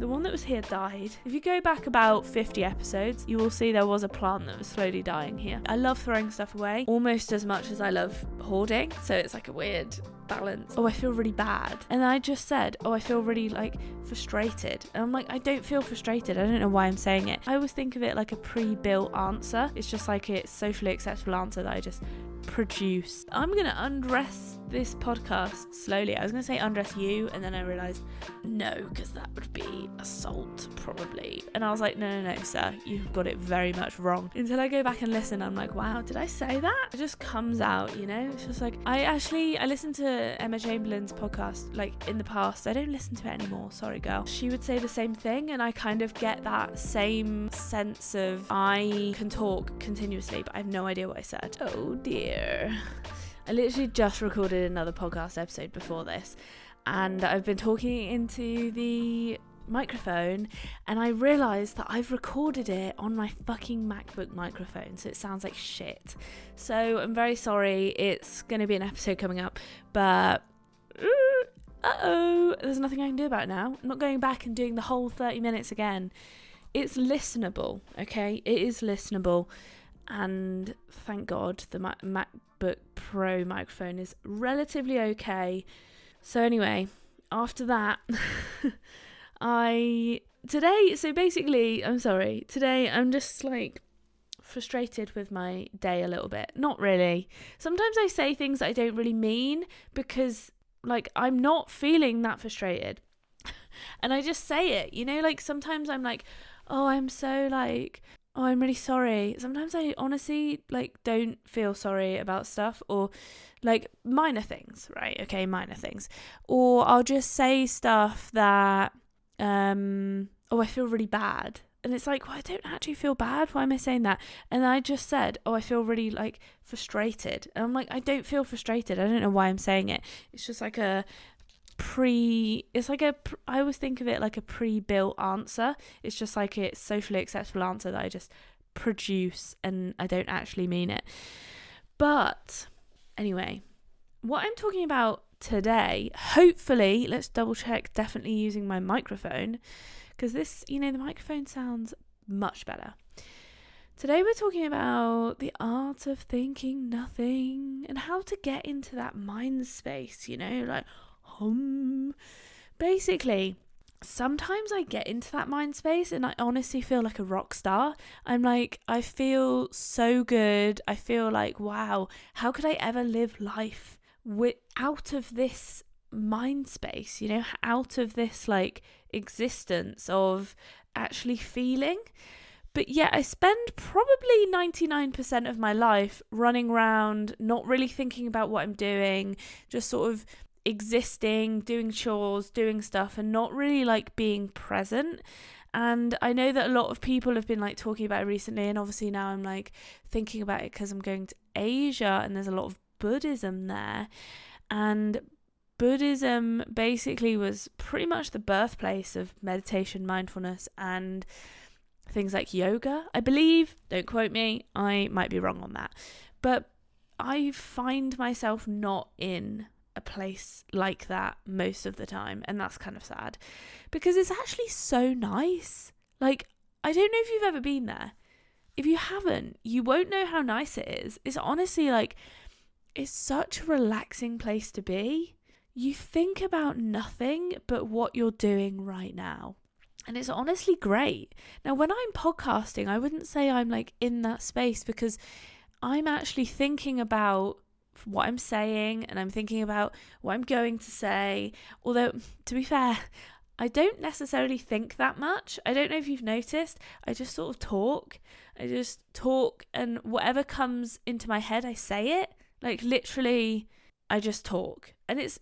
The one that was here died. If you go back about 50 episodes, you will see there was a plant that was slowly dying here. I love throwing stuff away almost as much as I love hoarding, so it's like a weird balance. I feel really bad. And then I just said, I feel really like frustrated. And I'm like, I don't feel frustrated. I don't know why I'm saying it. I always think of it like a pre-built answer. It's just like a socially acceptable answer that I just produce. I'm going to undress this podcast slowly. I was going to say undress you, and then I realised no, because that would be assault probably. And I was like, no, sir, you've got it very much wrong. Until I go back and listen, I'm like, wow, did I say that? It just comes out, you know? It's just like, I listened to Emma Chamberlain's podcast like in the past. I don't listen to it anymore, sorry girl. She would say the same thing, and I kind of get that same sense of I can talk continuously, but I have no idea what I said. Oh dear. I literally just recorded another podcast episode before this, and I've been talking into the microphone, and I realised that I've recorded it on my fucking MacBook microphone, so it sounds like shit. So I'm very sorry. It's going to be an episode coming up, but there's nothing I can do about it now. I'm not going back and doing the whole 30 minutes again. It's listenable, okay? It is listenable. And thank God the MacBook Pro microphone is relatively okay. So anyway, after that, today I'm just like frustrated with my day a little bit. Not really. Sometimes I say things that I don't really mean because like I'm not feeling that frustrated. And I just say it, you know, like sometimes I'm like, I'm really sorry. Sometimes I honestly like don't feel sorry about stuff, or like minor things, right? Okay, minor things. Or I'll just say stuff that I feel really bad. And it's like, well, I don't actually feel bad. Why am I saying that? And I just said, I feel really like frustrated. And I'm like, I don't feel frustrated. I don't know why I'm saying it. It's just like I always think of it like a pre-built answer. It's just like a socially acceptable answer that I just produce, and I don't actually mean it. But anyway, what I'm talking about today, hopefully, let's double check, definitely using my microphone, because this, you know, the microphone sounds much better. Today we're talking about the art of thinking nothing and how to get into that mind space, you know, like basically sometimes I get into that mind space and I honestly feel like a rock star. I'm like, I feel so good. I feel like, wow, how could I ever live life out of this mind space, you know, out of this like existence of actually feeling. But yet I spend probably 99% of my life running around, not really thinking about what I'm doing, just sort of existing, doing chores, doing stuff, and not really like being present. And I know that a lot of people have been like talking about it recently, and obviously now I'm like thinking about it because I'm going to Asia and there's a lot of Buddhism there. And Buddhism basically was pretty much the birthplace of meditation, mindfulness, and things like yoga, I believe. Don't quote me, I might be wrong on that. But I find myself not in a place like that most of the time, and that's kind of sad because it's actually so nice. Like, I don't know if you've ever been there. If you haven't, you won't know how nice it is. It's honestly like, it's such a relaxing place to be. You think about nothing but what you're doing right now. And it's honestly great. Now, when I'm podcasting, I wouldn't say I'm like in that space because I'm actually thinking about what I'm saying and I'm thinking about what I'm going to say. Although, to be fair, I don't necessarily think that much. I don't know if you've noticed. I just sort of talk. And whatever comes into my head, I say it. Like literally, I just talk. And it's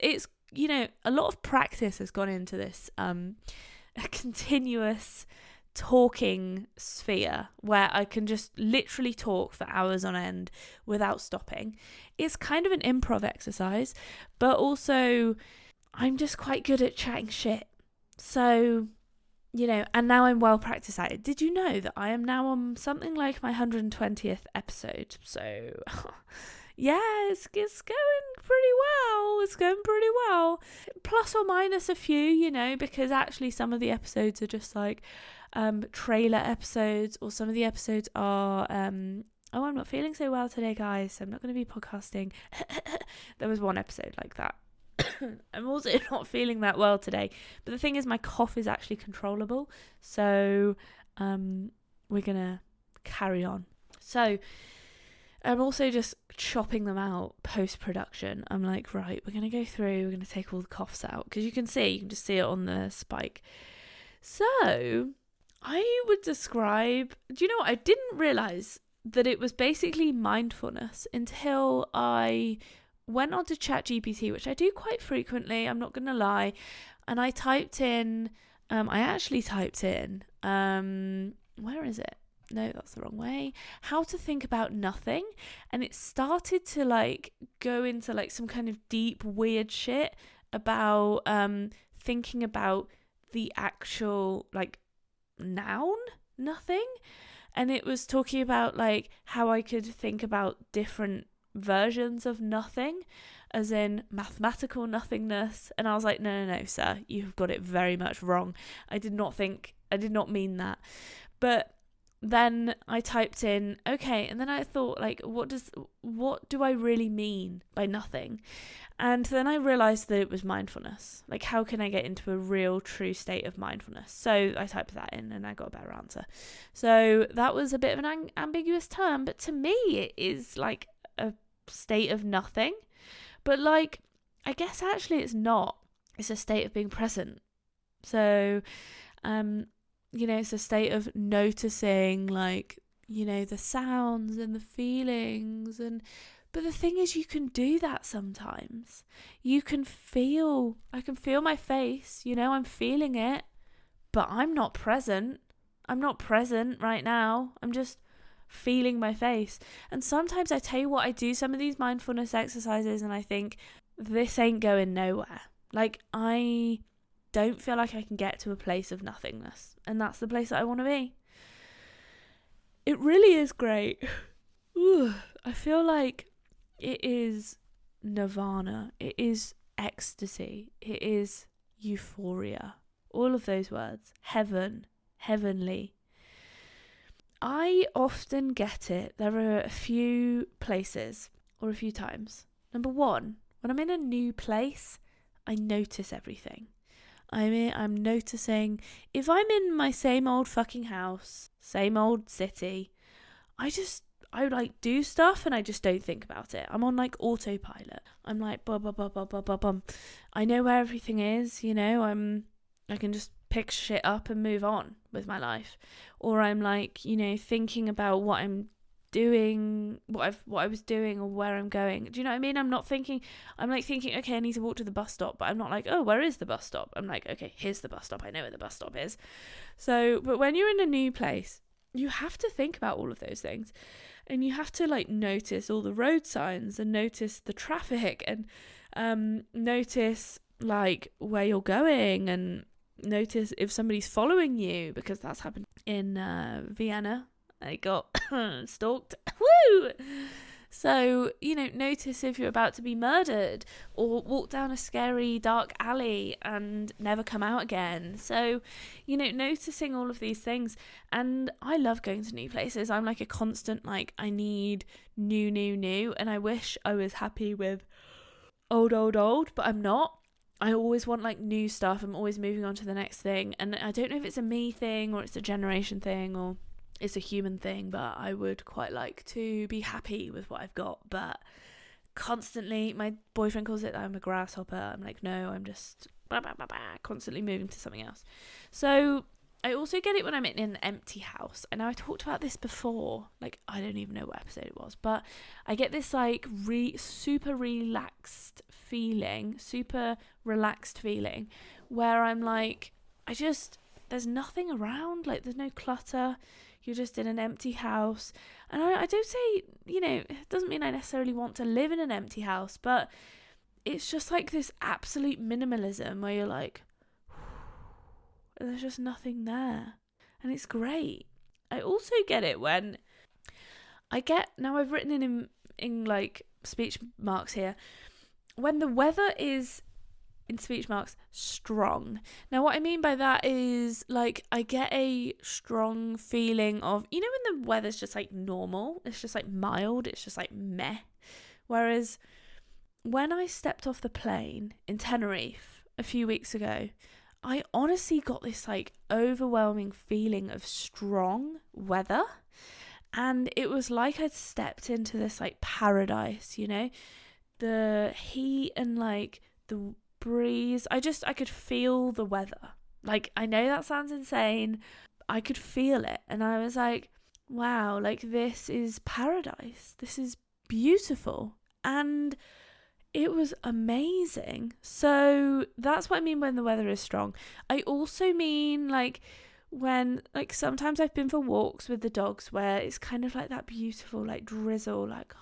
you know, a lot of practice has gone into this a continuous talking sphere where I can just literally talk for hours on end without stopping. It's kind of an improv exercise, but also I'm just quite good at chatting shit. So, you know, and now I'm well practiced at it. Did you know that I am now on something like my 120th episode? So yeah, it's going pretty well. It's going pretty well. Plus or minus a few, because actually some of the episodes are just like trailer episodes, or some of the episodes are I'm not feeling so well today, guys, so I'm not going to be podcasting. There was one episode like that. I'm also not feeling that well today, but the thing is my cough is actually controllable, so we're gonna carry on. So I'm also just chopping them out post-production. I'm like, right, we're going to go through, we're going to take all the coughs out, because you can just see it on the spike. So I would describe, do you know what, I didn't realise that it was basically mindfulness until I went on to ChatGPT, which I do quite frequently, I'm not going to lie, and I typed in, where is it? No, that's the wrong way. How to think about nothing. And it started to like go into like some kind of deep, weird shit about thinking about the actual like noun, nothing. And it was talking about like how I could think about different versions of nothing, as in mathematical nothingness. And I was like, no, sir, you've got it very much wrong. I did not mean that. But then I typed in, okay, and then I thought, like, what do I really mean by nothing? And then I realised that it was mindfulness. Like, how can I get into a real, true state of mindfulness? So I typed that in and I got a better answer. So that was a bit of an ambiguous term, but to me it is like a state of nothing. But like, I guess actually it's not. It's a state of being present. So, it's a state of noticing, like, the sounds and the feelings. But the thing is, you can do that sometimes. I can feel my face, I'm feeling it, but I'm not present. I'm not present right now. I'm just feeling my face. And sometimes I tell you what, I do some of these mindfulness exercises and I think, this ain't going nowhere. Like, I don't feel like I can get to a place of nothingness, and that's the place that I want to be. It really is great. I feel like it is nirvana, it is ecstasy, it is euphoria, all of those words. Heaven, heavenly. I often get it. There are a few places or a few times. Number one, when I'm in a new place, I notice everything. I'm noticing, if I'm in my same old fucking house, same old city, I like do stuff and I just don't think about it. I'm on like autopilot. I'm like bum bum bum bum bum bum bum. I know where everything is, I can just pick shit up and move on with my life. Or I'm like, thinking about what I'm doing, what I was doing, or where I'm going. Do you know what I mean? I'm thinking, okay, I need to walk to the bus stop, but I'm not like, oh, where is the bus stop? I'm like, okay, here's the bus stop. I know where the bus stop is. So, but when you're in a new place, you have to think about all of those things, and you have to like notice all the road signs and notice the traffic and notice like where you're going, and notice if somebody's following you, because that's happened in Vienna. I got stalked. Woo! So, notice if you're about to be murdered, or walk down a scary dark alley and never come out again. So, noticing all of these things. And I love going to new places. I'm like a constant, like, I need new. And I wish I was happy with old, but I'm not. I always want like new stuff. I'm always moving on to the next thing. And I don't know if it's a me thing or it's a generation thing or it's a human thing, but I would quite like to be happy with what I've got. But constantly, my boyfriend calls it that I'm a grasshopper. I'm like, no, I'm just constantly moving to something else. So I also get it when I'm in an empty house. And I talked about this before. Like, I don't even know what episode it was, but I get this like super relaxed feeling where I'm like, there's nothing around. Like, there's no clutter. You're just in an empty house. And I don't say, it doesn't mean I necessarily want to live in an empty house, but it's just like this absolute minimalism where you're like, there's just nothing there. And it's great. I also get it when now I've written in like speech marks here, when the weather is, in speech marks, strong. Now what I mean by that is like I get a strong feeling of, you know, when the weather's just like normal, it's just like mild, it's just like meh. Whereas when I stepped off the plane in Tenerife a few weeks ago, I honestly got this like overwhelming feeling of strong weather, and it was like I'd stepped into this like paradise, you know, the heat and like the breeze. I could feel the weather. Like, I know that sounds insane. I could feel it, and I was like, wow, like this is paradise. This is beautiful. And it was amazing. So that's what I mean when the weather is strong. I also mean like when, like, sometimes I've been for walks with the dogs where it's kind of like that beautiful like drizzle, like,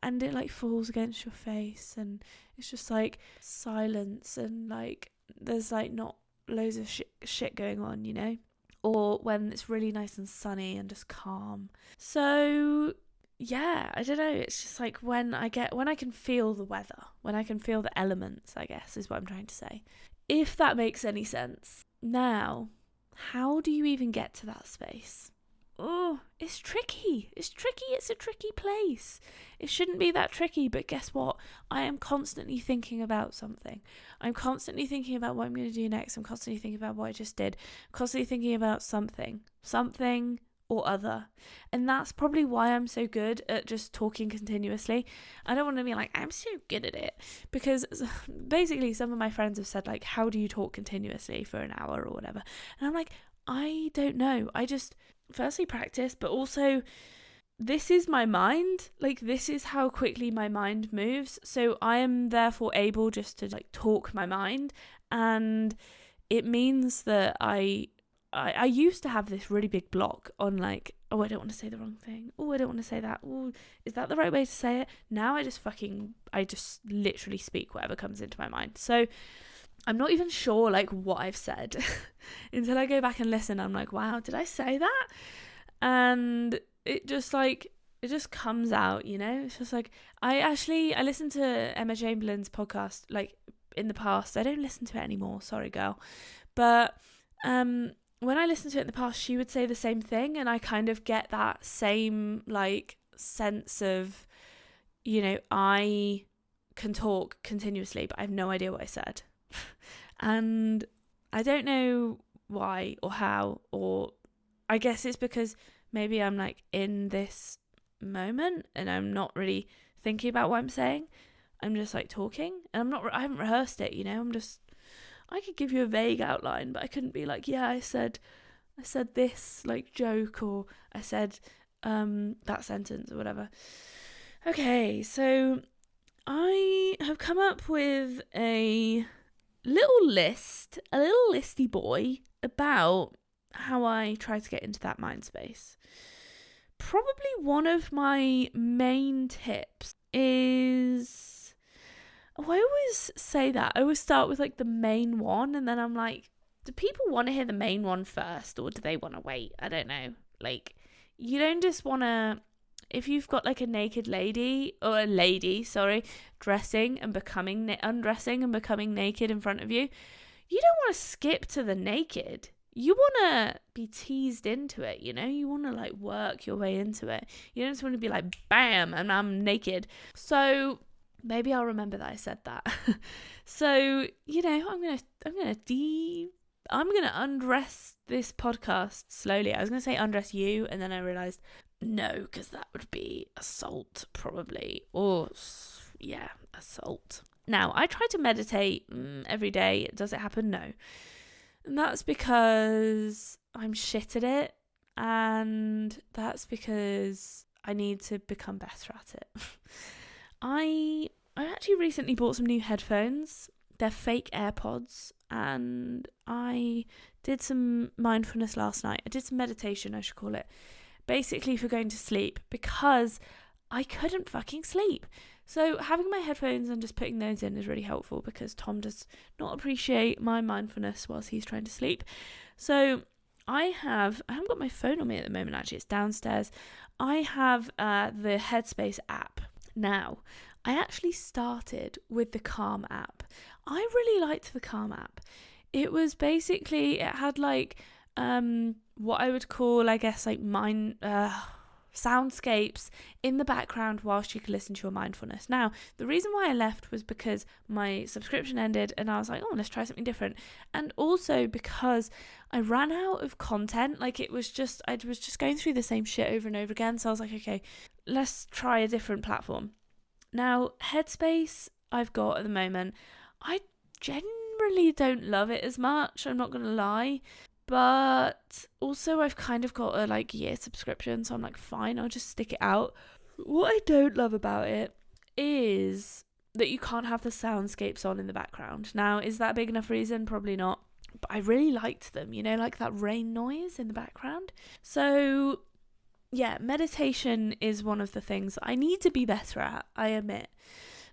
and it like falls against your face, and it's just like silence, and like there's like not loads of shit going on, you know? Or when it's really nice and sunny and just calm. So yeah, I don't know, it's just like when I can feel the weather, when I can feel the elements, I guess is what I'm trying to say, if that makes any sense. Now, how do you even get to that space? Oh, it's tricky. It's a tricky place. It shouldn't be that tricky, but guess what? I am constantly thinking about something. I'm constantly thinking about what I'm going to do next. I'm constantly thinking about what I just did. I'm constantly thinking about something or other. And that's probably why I'm so good at just talking continuously. I don't want to be like, I'm so good at it, because basically some of my friends have said like, how do you talk continuously for an hour or whatever? And I'm like, I don't know. I just firstly practice, but also this is my mind. Like, this is how quickly my mind moves. So I am therefore able just to like talk my mind. And it means that I used to have this really big block on like, oh, I don't want to say the wrong thing. Oh, I don't want to say that. Oh, is that the right way to say it? Now I just literally speak whatever comes into my mind. So I'm not even sure like what I've said until I go back and listen. I'm like, wow, did I say that? And it just comes out, you know? It's just like, I listened to Emma Chamberlain's podcast like in the past. I don't listen to it anymore. Sorry, girl. But when I listened to it in the past, she would say the same thing, and I kind of get that same like sense of, you know, I can talk continuously, but I have no idea what I said. And I don't know why or how, or I guess it's because maybe I'm like in this moment and I'm not really thinking about what I'm saying. I'm just like talking, and I haven't rehearsed it, you know? I could give you a vague outline, but I couldn't be like, yeah, I said this like joke, or I said that sentence or whatever. Okay, so I have come up with a little listy boy about how I try to get into that mind space. Probably one of my main tips is, I always say that. I always start with like the main one, and then I'm like, do people want to hear the main one first, or do they want to wait? I don't know. Like, you don't just want to, if you've got like a naked lady, or a lady, sorry, undressing and becoming naked in front of you, you don't want to skip to the naked. You want to be teased into it, you know? You want to like work your way into it. You don't just want to be like, bam, and I'm naked. So maybe I'll remember that I said that. So, you know, I'm gonna undress this podcast slowly. I was gonna say undress you, and then I realized no, because that would be assault probably, or yeah, assault. Now, I try to meditate every day. Does it happen? No. And that's because I'm shit at it, and that's because I need to become better at it. I actually recently bought some new headphones. They're fake AirPods, and I did some mindfulness last night. I did some meditation, I should call it, basically for going to sleep, because I couldn't fucking sleep. So having my headphones and just putting those in is really helpful, because Tom does not appreciate my mindfulness whilst he's trying to sleep. So I haven't got my phone on me at the moment, actually. It's downstairs. I have the Headspace app. Now, I actually started with the Calm app. I really liked the Calm app. It was basically, it had like what I would call, I guess, like soundscapes in the background whilst you could listen to your mindfulness. Now, the reason why I left was because my subscription ended and I was like, oh, let's try something different. And also because I ran out of content. Like I was just going through the same shit over and over again. So I was like, okay, let's try a different platform. Now, Headspace I've got at the moment, I generally don't love it as much, I'm not going to lie. But also I've kind of got a like year subscription, so I'm like, fine, I'll just stick it out. What I don't love about it is that you can't have the soundscapes on in the background. Now, is that a big enough reason? Probably not. But I really liked them, you know, like that rain noise in the background. So yeah, meditation is one of the things I need to be better at, I admit.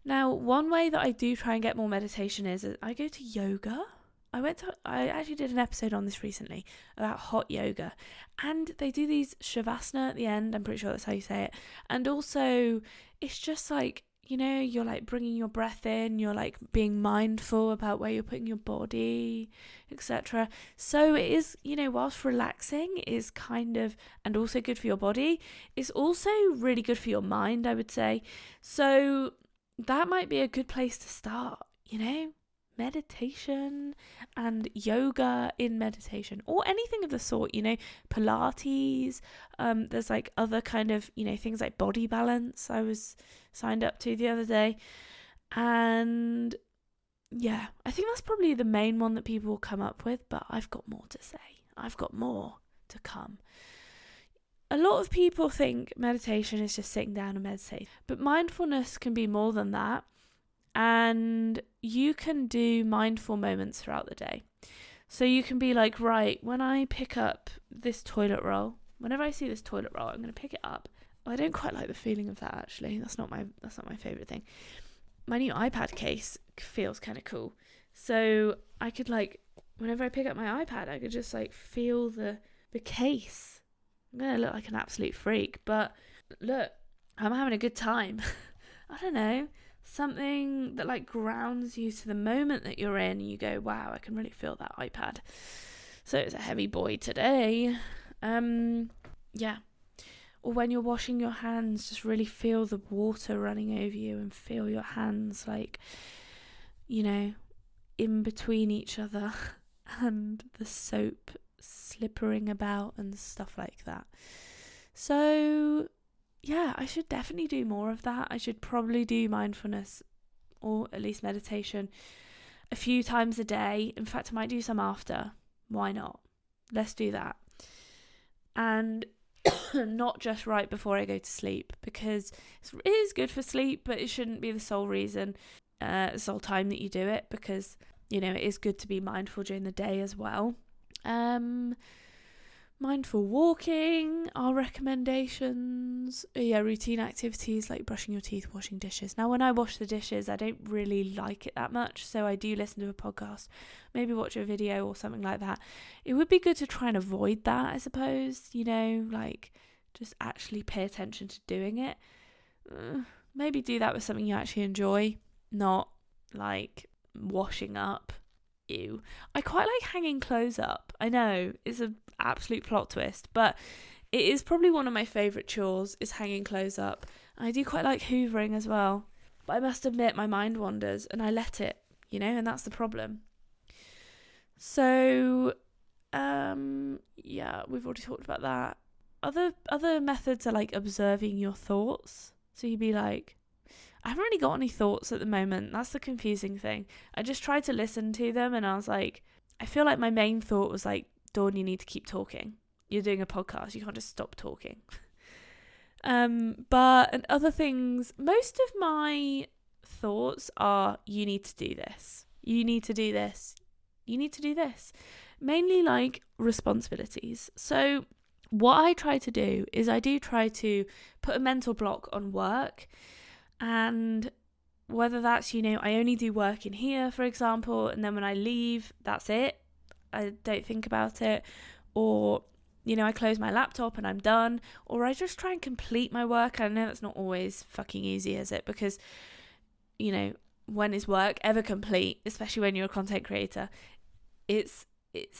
Now, one way that I do try and get more meditation is I go to yoga. I actually did an episode on this recently about hot yoga, and they do these shavasana at the end. I'm pretty sure that's how you say it. And also it's just like, you know, you're like bringing your breath in, you're like being mindful about where you're putting your body, etc. So it is, you know, whilst relaxing is kind of, and also good for your body, it's also really good for your mind, I would say. So that might be a good place to start, you know, meditation and yoga in meditation, or anything of the sort, you know, Pilates. There's like other kind of, you know, things like body balance I was signed up to the other day. And yeah, I think that's probably the main one that people will come up with, but I've got more to say. I've got more to come. A lot of people think meditation is just sitting down and meditate, but mindfulness can be more than that. And you can do mindful moments throughout the day. So you can be like, right, when I pick up this toilet roll, whenever I see this toilet roll, I'm going to pick it up. Oh, I don't quite like the feeling of that, actually. That's not my favorite thing. My new iPad case feels kind of cool. So I could like, whenever I pick up my iPad, I could just like feel the case. I'm going to look like an absolute freak, but look, I'm having a good time. I don't know. Something that like grounds you to the moment that you're in. You go, wow, I can really feel that iPad. So it's a heavy boy today. Yeah. Or when you're washing your hands, just really feel the water running over you and feel your hands like, you know, in between each other and the soap slippering about and stuff like that. So yeah, I should definitely do more of that. I should probably do mindfulness, or at least meditation, a few times a day. In fact, I might do some after. Why not? Let's do that. And not just right before I go to sleep, because it is good for sleep, but it shouldn't be the sole reason, the sole time that you do it, because, you know, it is good to be mindful during the day as well. Mindful walking, our recommendations. Yeah, routine activities like brushing your teeth, washing dishes. Now, when I wash the dishes, I don't really like it that much, so I do listen to a podcast, maybe watch a video or something like that. It would be good to try and avoid that, I suppose, you know, like just actually pay attention to doing it. Maybe do that with something you actually enjoy, not like washing up. Ew. I quite like hanging clothes up. I know, it's an absolute plot twist, but it is probably one of my favourite chores, is hanging clothes up. I do quite like hoovering as well, but I must admit my mind wanders and I let it, you know, and that's the problem. So yeah, we've already talked about that. Other methods are like observing your thoughts. So you'd be like, I haven't really got any thoughts at the moment. That's the confusing thing. I just tried to listen to them and I was like, I feel like my main thought was like, Dawn, you need to keep talking. You're doing a podcast. You can't just stop talking. But and other things, most of my thoughts are, you need to do this. You need to do this. You need to do this. Mainly like responsibilities. So what I try to do is I do try to put a mental block on work. And whether that's, you know, I only do work in here, for example, and then when I leave, that's it. I don't think about it. Or, you know, I close my laptop and I'm done. Or I just try and complete my work. I know that's not always fucking easy, is it? Because when is work ever complete, especially when you're a content creator? It's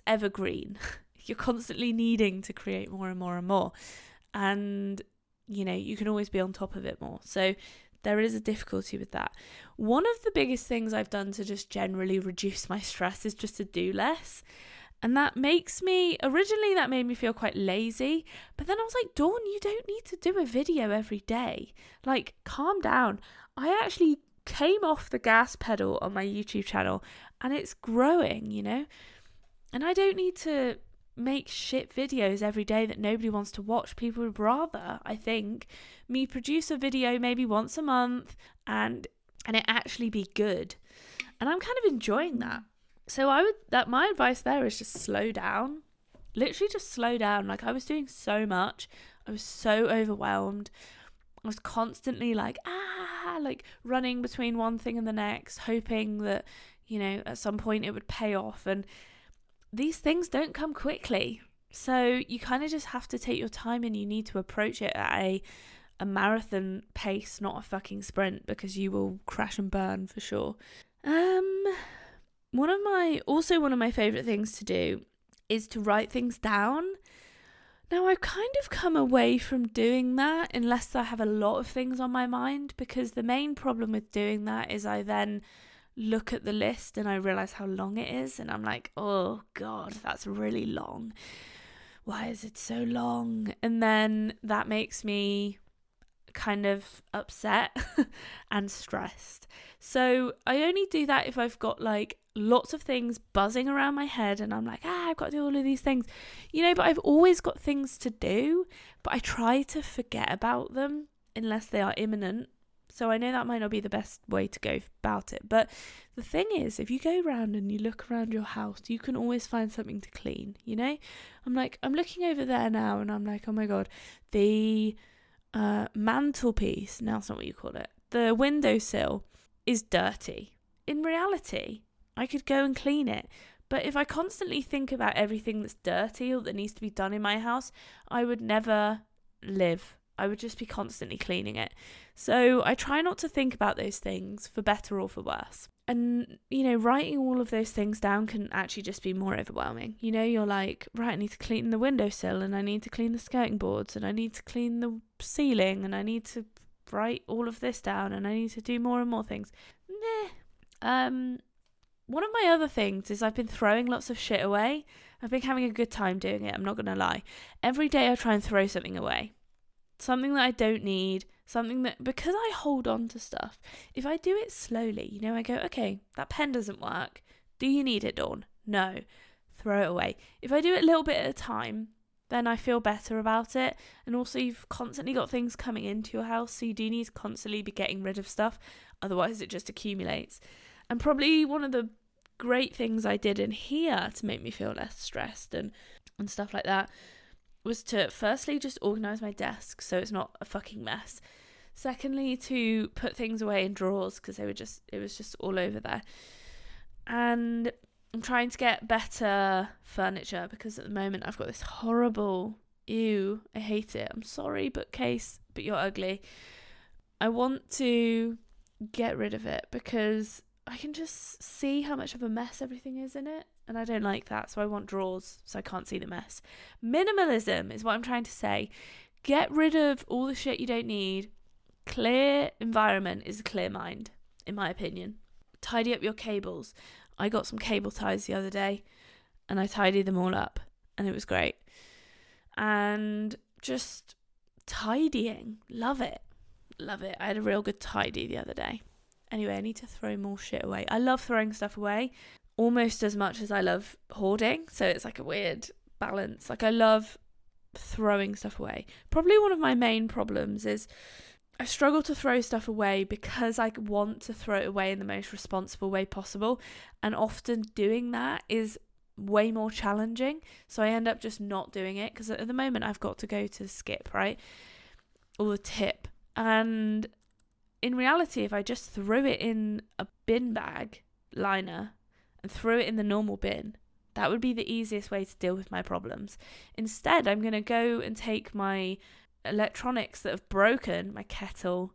evergreen. You're constantly needing to create more and more and more. And, you can always be on top of it more. So there is a difficulty with that. One of the biggest things I've done to just generally reduce my stress is just to do less. And that made me feel quite lazy. But then I was like, Dawn, you don't need to do a video every day. Like, calm down. I actually came off the gas pedal on my YouTube channel and it's growing, And I don't need to make shit videos every day that nobody wants to watch. People would rather, I think, me produce a video maybe once a month and it actually be good. And I'm kind of enjoying that. So my advice there is just slow down. Literally just slow down. Like, I was doing so much. I was so overwhelmed. I was constantly like running between one thing and the next, hoping that, at some point it would pay off. And these things don't come quickly. So you kind of just have to take your time, and you need to approach it at a marathon pace, not a fucking sprint, because you will crash and burn for sure. One of my favourite things to do is to write things down. Now, I've kind of come away from doing that unless I have a lot of things on my mind, because the main problem with doing that is I then look at the list and I realise how long it is, and I'm like, oh God, that's really long. Why is it so long? And then that makes me kind of upset and stressed. So I only do that if I've got like lots of things buzzing around my head and I'm like, I've got to do all of these things, but I've always got things to do, but I try to forget about them unless they are imminent. So I know that might not be the best way to go about it, but the thing is, if you go around and you look around your house, you can always find something to clean, I'm looking over there now and I'm like, oh my God, the mantelpiece, now it's not what you call it, the windowsill is dirty. In reality, I could go and clean it. But if I constantly think about everything that's dirty or that needs to be done in my house, I would never live. I would just be constantly cleaning it. So I try not to think about those things, for better or for worse. And, writing all of those things down can actually just be more overwhelming. You're like, right, I need to clean the windowsill, and I need to clean the skirting boards, and I need to clean the ceiling, and I need to write all of this down, and I need to do more and more things. One of my other things is I've been throwing lots of shit away. I've been having a good time doing it, I'm not going to lie. Every day I try and throw something away. Something that I don't need, something that, because I hold on to stuff, if I do it slowly, I go, okay, that pen doesn't work. Do you need it, Dawn? No. Throw it away. If I do it a little bit at a time, then I feel better about it. And also, you've constantly got things coming into your house, so you do need to constantly be getting rid of stuff. Otherwise, it just accumulates. And probably one of the great things I did in here to make me feel less stressed and stuff like that was to firstly just organise my desk so it's not a fucking mess. Secondly, to put things away in drawers because it was just all over there. And I'm trying to get better furniture because at the moment I've got this horrible, I hate it. I'm sorry, bookcase, but you're ugly. I want to get rid of it because I can just see how much of a mess everything is in it. And I don't like that. So I want drawers so I can't see the mess. Minimalism is what I'm trying to say. Get rid of all the shit you don't need. Clear environment is a clear mind, in my opinion. Tidy up your cables. I got some cable ties the other day and I tidied them all up and it was great. And just tidying. Love it. Love it. I had a real good tidy the other day. Anyway, I need to throw more shit away. I love throwing stuff away almost as much as I love hoarding. So it's like a weird balance. Like I love throwing stuff away. Probably one of my main problems is I struggle to throw stuff away because I want to throw it away in the most responsible way possible. And often doing that is way more challenging. So I end up just not doing it because at the moment I've got to go to the skip, right? Or the tip. And in reality, if I just threw it in a bin bag liner and threw it in the normal bin, that would be the easiest way to deal with my problems. Instead, I'm going to go and take my electronics that have broken, my kettle,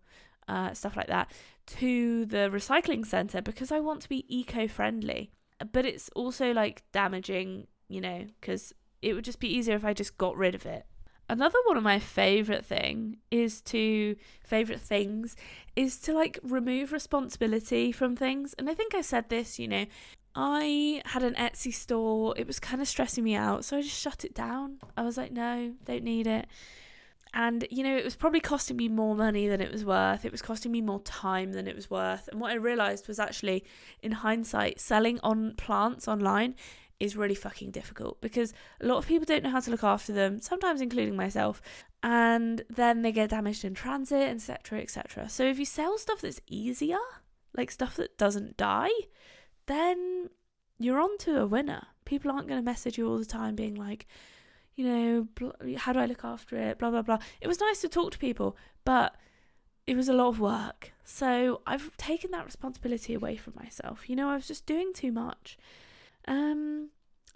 stuff like that, to the recycling centre because I want to be eco-friendly. But it's also like damaging, because it would just be easier if I just got rid of it. Another one of my favourite things is to like remove responsibility from things. And I think I said this, I had an Etsy store. It was kind of stressing me out. So I just shut it down. I was like, no, don't need it. And, it was probably costing me more money than it was worth. It was costing me more time than it was worth. And what I realised was actually, in hindsight, selling on plants online is really fucking difficult because a lot of people don't know how to look after them, sometimes including myself, and then they get damaged in transit, etc., etc. So if you sell stuff that's easier, like stuff that doesn't die, then you're on to a winner. People aren't going to message you all the time being like, how do I look after it, blah, blah, blah. It was nice to talk to people, but it was a lot of work. So I've taken that responsibility away from myself. I was just doing too much.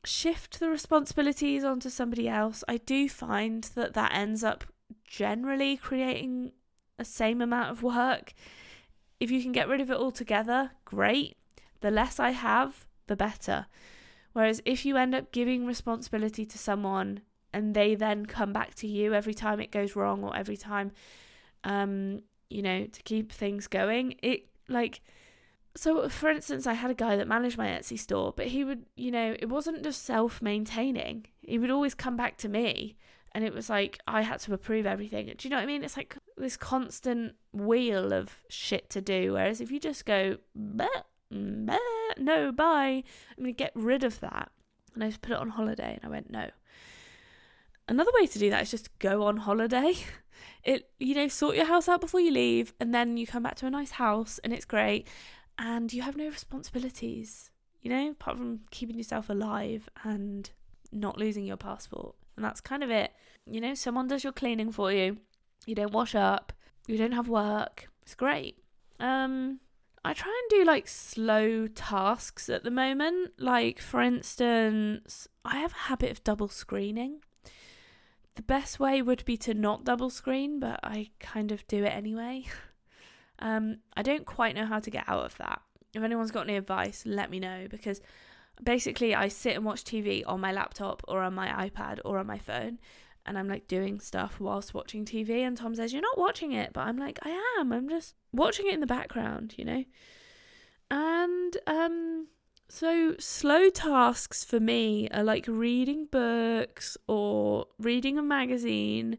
Shift the responsibilities onto somebody else. I do find that ends up generally creating a same amount of work. If you can get rid of it altogether, great. The less I have, the better. Whereas if you end up giving responsibility to someone and they then come back to you every time it goes wrong or every time, to keep things going, So, for instance, I had a guy that managed my Etsy store, but he would, it wasn't just self-maintaining. He would always come back to me, and it was like I had to approve everything. Do you know what I mean? It's like this constant wheel of shit to do, whereas if you just go, no, bye, I'm going to get rid of that. And I just put it on holiday, and I went, no. Another way to do that is just go on holiday. Sort your house out before you leave, and then you come back to a nice house, and it's great. And you have no responsibilities, apart from keeping yourself alive and not losing your passport. And that's kind of it. Someone does your cleaning for you. You don't wash up. You don't have work. It's great. I try and do like slow tasks at the moment. Like, for instance, I have a habit of double screening. The best way would be to not double screen, but I kind of do it anyway. I don't quite know how to get out of that. If anyone's got any advice, let me know, because basically I sit and watch TV on my laptop or on my iPad or on my phone, and I'm like doing stuff whilst watching TV, and Tom says, you're not watching it, but I'm like, I am, I'm just watching it in the background, and so slow tasks for me are like reading books or reading a magazine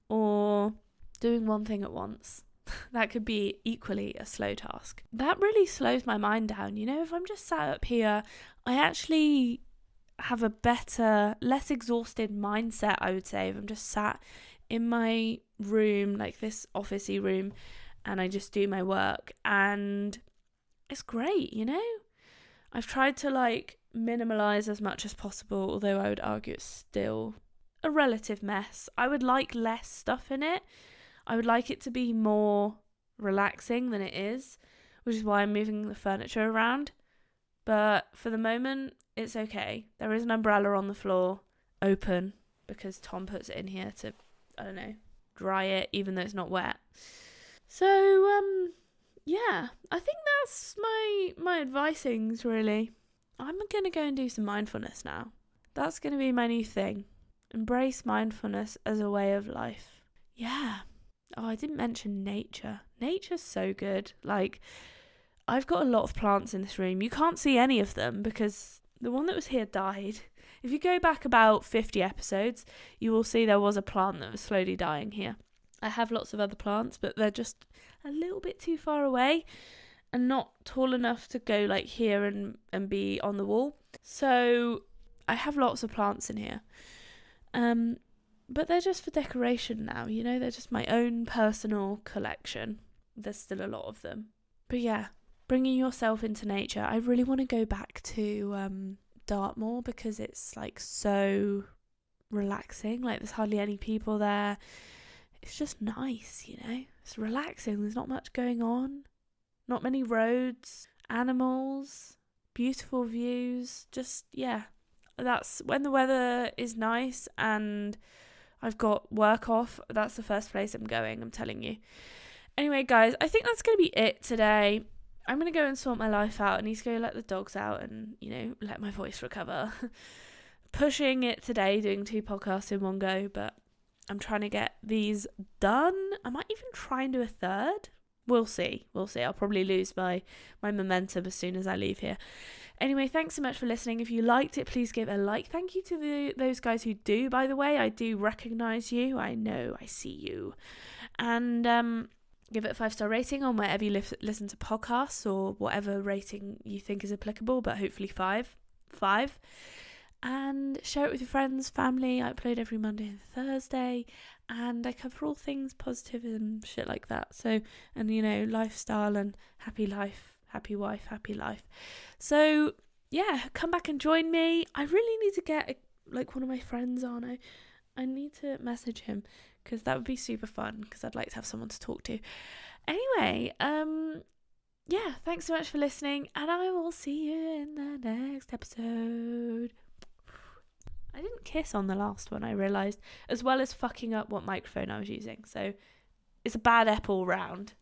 or doing one thing at once. That could be equally a slow task. That really slows my mind down. If I'm just sat up here, I actually have a better, less exhausted mindset, I would say, if I'm just sat in my room, like this officey room, and I just do my work. And it's great, I've tried to like minimalize as much as possible, although I would argue it's still a relative mess. I would like less stuff in it. I would like it to be more relaxing than it is, which is why I'm moving the furniture around. But for the moment, it's okay. There is an umbrella on the floor, open, because Tom puts it in here to, dry it, even though it's not wet. So, yeah, I think that's my advicings, really. I'm going to go and do some mindfulness now. That's going to be my new thing. Embrace mindfulness as a way of life. Yeah. Oh, I didn't mention nature. Nature's so good. Like, I've got a lot of plants in this room. You can't see any of them because the one that was here died. If you go back about 50 episodes, you will see there was a plant that was slowly dying here. I have lots of other plants, but they're just a little bit too far away and not tall enough to go like here and be on the wall. So I have lots of plants in here. But they're just for decoration now, they're just my own personal collection. There's still a lot of them. But yeah, bringing yourself into nature. I really want to go back to Dartmoor because it's like so relaxing. Like, there's hardly any people there. It's just nice, It's relaxing. There's not much going on. Not many roads, animals, beautiful views. Just, yeah. That's when the weather is nice and I've got work off. That's the first place I'm going, I'm telling you. Anyway, guys, I think that's going to be it today. I'm going to go and sort my life out. I need to go let the dogs out and, let my voice recover. Pushing it today, doing 2 podcasts in one go, but I'm trying to get these done. I might even try and do a third. We'll see. I'll probably lose my momentum as soon as I leave here. Anyway, thanks so much for listening. If you liked it, please give a like. Thank you to those guys who do, by the way. I do recognise you. I know, I see you. And give it a 5-star rating on wherever you listen to podcasts, or whatever rating you think is applicable, but hopefully 5. And share it with your friends, family. I upload every Monday and Thursday, and I cover all things positive and shit like that. So, and lifestyle and happy life, happy wife, happy life. So yeah, come back and join me. I really need to get one of my friends on. I need to message him, because that would be super fun, because I'd like to have someone to talk to. Anyway, yeah, thanks so much for listening, and I will see you in the next episode. I didn't kiss on the last one, I realised, as well as fucking up what microphone I was using. So it's a bad ep all round.